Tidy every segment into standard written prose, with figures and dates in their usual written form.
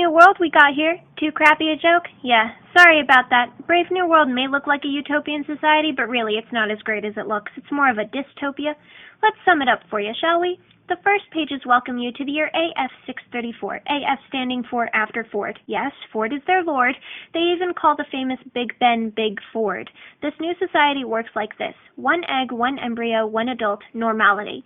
New World we got here. Too crappy a joke? Yeah, sorry about that. Brave New World may look like a utopian society, but really it's not as great as it looks. It's more of a dystopia. Let's sum it up for you, shall we? The first pages welcome you to the year AF 634, AF standing for After Ford. Yes, Ford is their lord. They even call the famous Big Ben Big Ford. This new society works like this: one egg, one embryo, one adult, normality.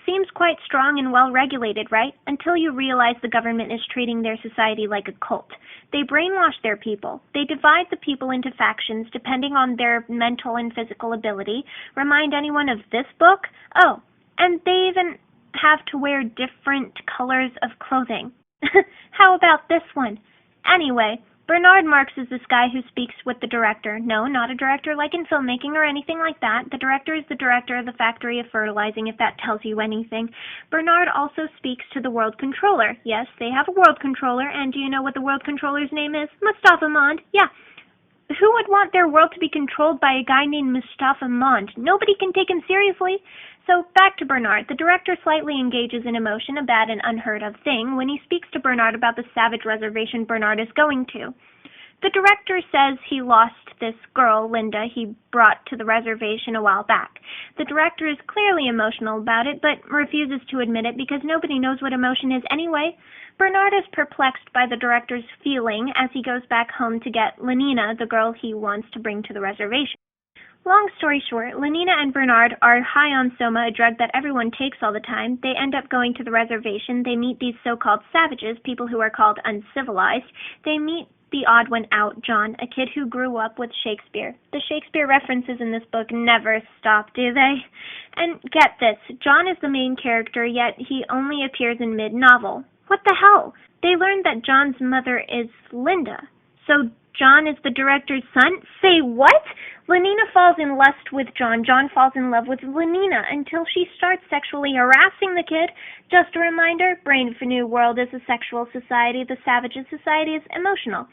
Seems quite strong and well-regulated, right? Until you realize the government is treating their society like a cult. They brainwash their people. They divide the people into factions depending on their mental and physical ability. Remind anyone of this book? Oh, and they even have to wear different colors of clothing. How about this one? Anyway, Bernard Marx is this guy who speaks with the director. No, not a director like in filmmaking or anything like that. The director is the director of the factory of fertilizing, if that tells you anything. Bernard also speaks to the world controller. Yes, they have a world controller, and do you know what the world controller's name is? Mustafa Mond. Yeah. Who would want their world to be controlled by a guy named Mustafa Mond? Nobody can take him seriously. So back to Bernard. The director slightly engages in emotion, a bad and unheard of thing, when he speaks to Bernard about the savage reservation Bernard is going to. The director says he lost this girl, Linda, he brought to the reservation a while back. The director is clearly emotional about it, but refuses to admit it because nobody knows what emotion is anyway. Bernard is perplexed by the director's feeling as he goes back home to get Lenina, the girl he wants to bring to the reservation. Long story short, Lenina and Bernard are high on Soma, a drug that everyone takes all the time. They end up going to the reservation. They meet these so-called savages, people who are called uncivilized. They meet the odd one out, John, a kid who grew up with Shakespeare. The Shakespeare references in this book never stop, do they? And get this, John is the main character, yet he only appears in mid-novel. What the hell? They learned that John's mother is Linda. So John is the director's son? Say what? Lenina falls in lust with John. John falls in love with Lenina until she starts sexually harassing the kid. Just a reminder, Brave New World is a sexual society. The Savages Society is emotional.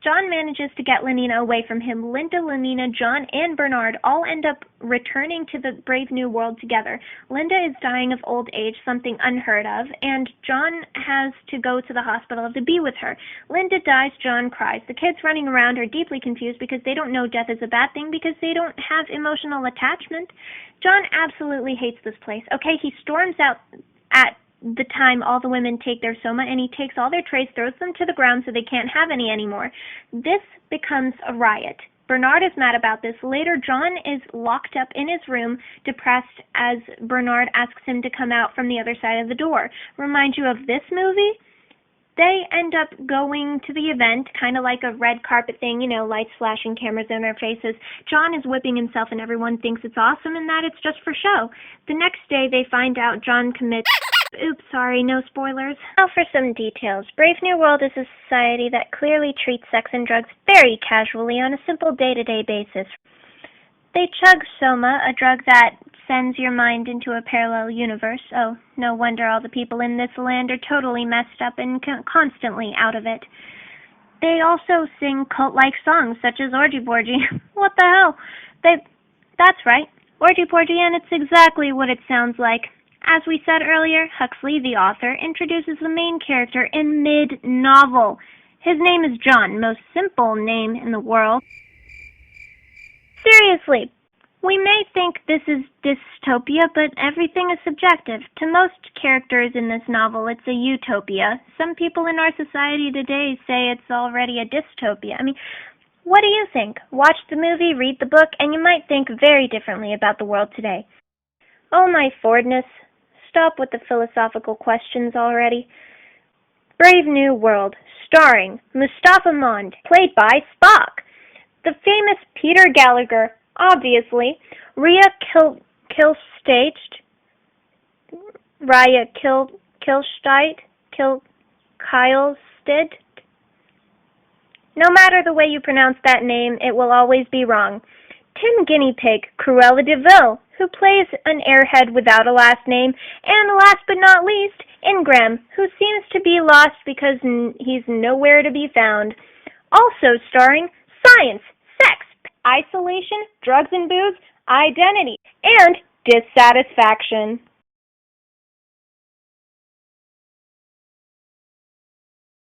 John manages to get Lenina away from him. Linda, Lenina, John, and Bernard all end up returning to the Brave New World together. Linda is dying of old age, something unheard of, and John has to go to the hospital to be with her. Linda dies, John cries. The kids running around are deeply confused because they don't know death is a bad thing because they don't have emotional attachment. John absolutely hates this place. Okay, he storms out at the time all the women take their soma, and he takes all their trays, throws them to the ground so they can't have any anymore. This becomes a riot. Bernard is mad about this. Later, John is locked up in his room, depressed, as Bernard asks him to come out from the other side of the door. Remind you of this movie? They end up going to the event, kind of like a red carpet thing, you know, lights flashing, cameras in their faces. John is whipping himself and everyone thinks it's awesome and that it's just for show. The next day, they find out John commits... Oops, sorry, no spoilers. Now for some details. Brave New World is a society that clearly treats sex and drugs very casually on a simple day-to-day basis. They chug Soma, a drug that sends your mind into a parallel universe. Oh, no wonder all the people in this land are totally messed up and constantly out of it. They also sing cult-like songs such as Orgy Borgy. What the hell? That's right, Orgy Borgy, and it's exactly what it sounds like. As we said earlier, Huxley, the author, introduces the main character in mid-novel. His name is John, most simple name in the world. Seriously, we may think this is dystopia, but everything is subjective. To most characters in this novel, it's a utopia. Some people in our society today say it's already a dystopia. I mean, what do you think? Watch the movie, read the book, and you might think very differently about the world today. Oh, my Fordness. Stop with the philosophical questions already. Brave New World, starring Mustafa Mond, played by Spock. The famous Peter Gallagher, obviously. Rhea Kilsteit. No matter the way you pronounce that name, it will always be wrong. Tim Guinea Pig, Cruella de Vil, who plays an airhead without a last name, and last but not least, Ingram, who seems to be lost because he's nowhere to be found. Also starring science, sex, isolation, drugs and booze, identity, and dissatisfaction.